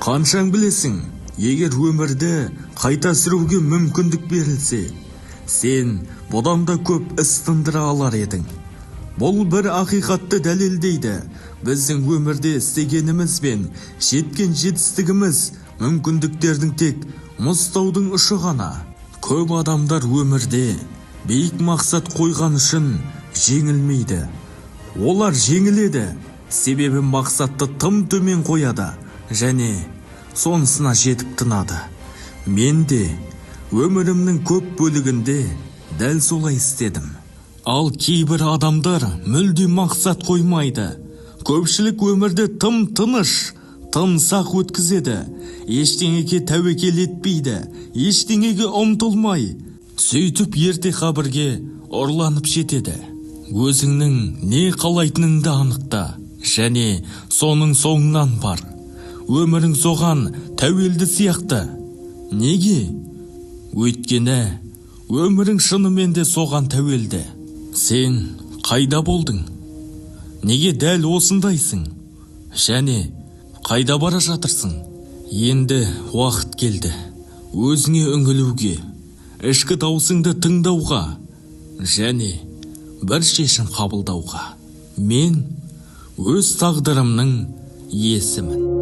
Қаншаң білесің, егер өмірді қайта сүруге мүмкіндік берілсе, сен бұдан да көп іс тындыра алар едің. Бұл бір ақиқатты дәлелдейді. Біздің өмірде істегеніміз бен жеткен жетістігіміз мүмкіндіктердің тек мұзтаудың ұшы ғана. Көп адамдар өмірде биік мақсат қойған үшін жеңілмейді. Олар жеңіледі, себебі мақсатты тым төмен қояды және сонысына жетіп тынады. Мен де өмірімнің көп бөлігінде дәл солай істедім. Ал кейбір адамдар мүлде мақсат қоймайды. Көпшілік өмірді тым тыныш, тым сақ өткізеді. Ештеңеге тәуекел етпейді, ештеңеге ұмтылмай. Сөйтіп ерте қабірге ұрланып жетеді. Өзіңнің не қалайтыныңды анықта және соның соңынан бар. Өмірің соған тәуелді сияқты. Неге? Өйткені өмірің шынымен де соған тәуелді. Сен қайда болдың? Неге дәл осындайсың? Және қайда бара жатырсың? Енді уақыт келді. Өзіңе үңілуге, ішкі даусыңды тыңдауға және бір шешім қабылдауға. Мен өз тағдырымның иесімін.